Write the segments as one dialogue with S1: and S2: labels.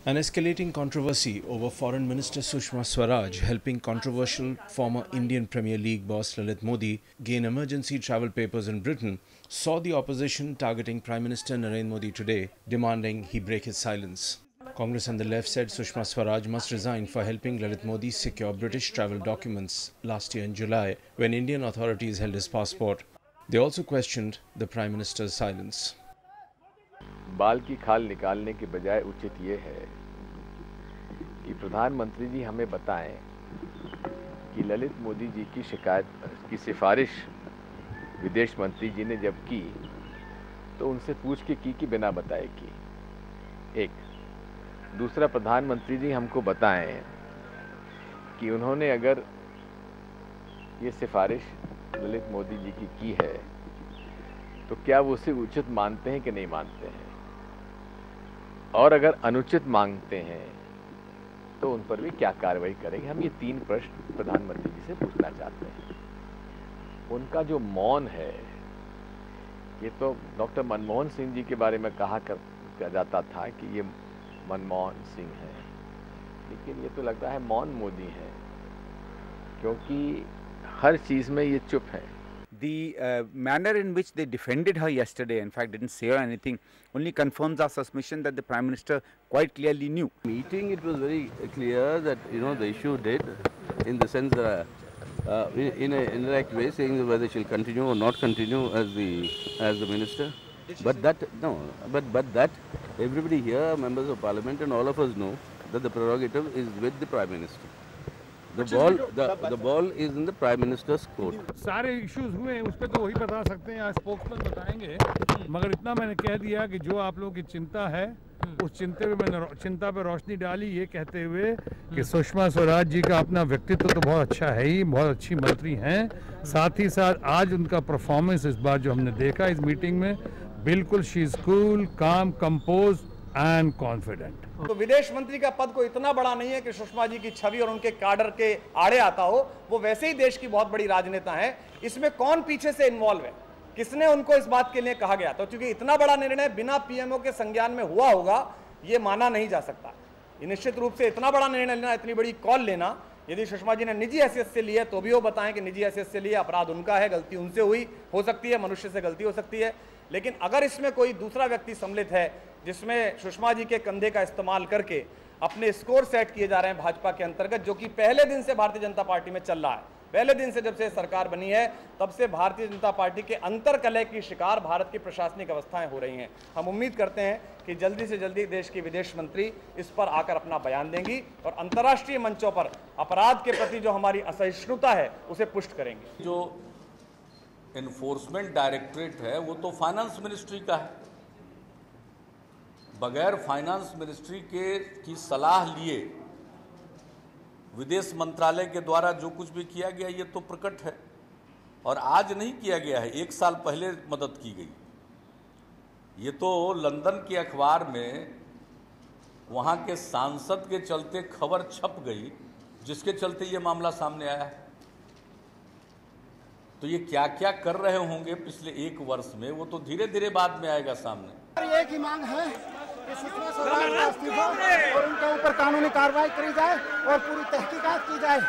S1: An escalating controversy over Foreign Minister Sushma Swaraj helping controversial former Indian Premier League boss Lalit Modi gain emergency travel papers in Britain saw the opposition targeting Prime Minister Narendra Modi today, demanding he break his silence. Congress and the left said Sushma Swaraj must resign for helping Lalit Modi secure British travel documents last year in July when Indian authorities held his passport. They also questioned the Prime Minister's silence.
S2: बाल की खाल निकालने के बजाय उचित ये है कि प्रधानमंत्री जी हमें बताएं कि ललित मोदी जी की शिकायत की सिफारिश विदेश मंत्री जी ने जब की तो उनसे पूछ के की बिना बताए की। एक दूसरा, प्रधानमंत्री जी हमको बताएं कि उन्होंने अगर ये सिफारिश ललित मोदी जी की है तो क्या वो उसे उचित मानते हैं कि नहीं मानते हैं, और अगर अनुचित मांगते हैं तो उन पर भी क्या कार्रवाई करेंगे। हम ये तीन प्रश्न प्रधानमंत्री जी से पूछना चाहते हैं। उनका जो मौन है, ये तो डॉक्टर मनमोहन सिंह जी के बारे में कहा जाता था कि ये मनमोहन सिंह है, लेकिन ये तो लगता है मौन मोदी है, क्योंकि हर चीज में ये चुप है।
S3: The manner in which they defended her yesterday, in fact didn't say her anything, only confirms our suspicion that the Prime Minister quite clearly knew.
S4: Meeting, it was very clear that the issue did, in the sense that in an indirect way, saying whether she'll continue or not continue as the minister. But that that everybody here, members of Parliament and all of us know that the prerogative is with the Prime Minister. The ball is in the Prime Minister's court.
S5: सारे issues हुए हैं, उस पर तो वही बता सकते हैं, स्पोक्समैन बताएंगे। मगर इतना मैंने कह दिया कि जो आप लोगों की चिंता है, उस चिंता पे रोशनी डाली, ये कहते हुए कि सुषमा स्वराज जी का अपना व्यक्तित्व तो बहुत अच्छा है ही, बहुत अच्छी मंत्री हैं। साथ ही साथ आज उनका परफॉर्मेंस इस बार जो हमने देखा इस मीटिंग में, बिल्कुल शी इज कूल, काम, कंपोज एंड कॉन्फिडेंट।
S6: तो विदेश मंत्री का पद को इतना बड़ा नहीं है कि सुषमा जी की छवि और उनके काडर के आड़े आता हो। वो वैसे ही देश की बहुत बड़ी राजनेता हैं। इसमें कौन पीछे से इन्वॉल्व है, किसने उनको इस बात के लिए कहा गया, तो क्योंकि इतना बड़ा निर्णय बिना पीएमओ के संज्ञान में हुआ होगा, ये माना नहीं जा सकता। ये निश्चित रूप से इतना बड़ा निर्णय लेना, इतनी बड़ी कॉल लेना, यदि सुषमा जी ने निजी हैसियत से लिया तो भी वो बताएं कि निजी हैसियत से लिया, अपराध उनका है, गलती उनसे हुई हो सकती है, मनुष्य से गलती हो सकती है। लेकिन अगर इसमें कोई दूसरा व्यक्ति सम्मिलित है जिसमें सुषमा जी के कंधे का इस्तेमाल करके अपने स्कोर सेट किए जा रहे हैं भाजपा के अंतर्गत, जो कि पहले दिन से भारतीय जनता पार्टी में चल रहा है, पहले दिन से जब से सरकार बनी है तब से भारतीय जनता पार्टी के अंतर्कलह की शिकार भारत की प्रशासनिक अवस्थाएं हो रही हैं। हम उम्मीद करते हैं कि जल्दी से जल्दी देश की विदेश मंत्री इस पर आकर अपना बयान देंगी और अंतर्राष्ट्रीय मंचों पर अपराध के प्रति जो हमारी असहिष्णुता है उसे पुष्ट करेंगी।
S7: जो एनफोर्समेंट डायरेक्टरेट है वो तो फाइनेंस मिनिस्ट्री का है। बगैर फाइनेंस मिनिस्ट्री की सलाह लिए विदेश मंत्रालय के द्वारा जो कुछ भी किया गया ये तो प्रकट है, और आज नहीं किया गया है, 1 साल पहले मदद की गई। ये तो लंदन के अखबार में वहाँ के सांसद के चलते खबर छप गई, जिसके चलते ये मामला सामने आया है। तो ये क्या क्या कर रहे होंगे पिछले 1 वर्ष में, वो तो धीरे धीरे बाद में आएगा सामने।
S8: एक ही मांग है कि सुषमा स्वराज का इस्तीफा और उनके ऊपर कानूनी कार्रवाई करी जाए और पूरी तहकीकात की जाए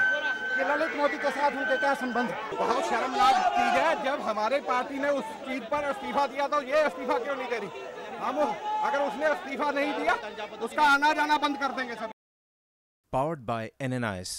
S8: कि ललित मोदी के साथ उनके क्या संबंध।
S9: बहुत शर्मनाक चीज है, जब हमारे पार्टी ने उस चीज पर इस्तीफा दिया तो ये इस्तीफा क्यों नहीं दे रही। हम अगर उसने इस्तीफा नहीं दिया उसका आना जाना बंद कर देंगे सब।
S1: Powered by NNIS.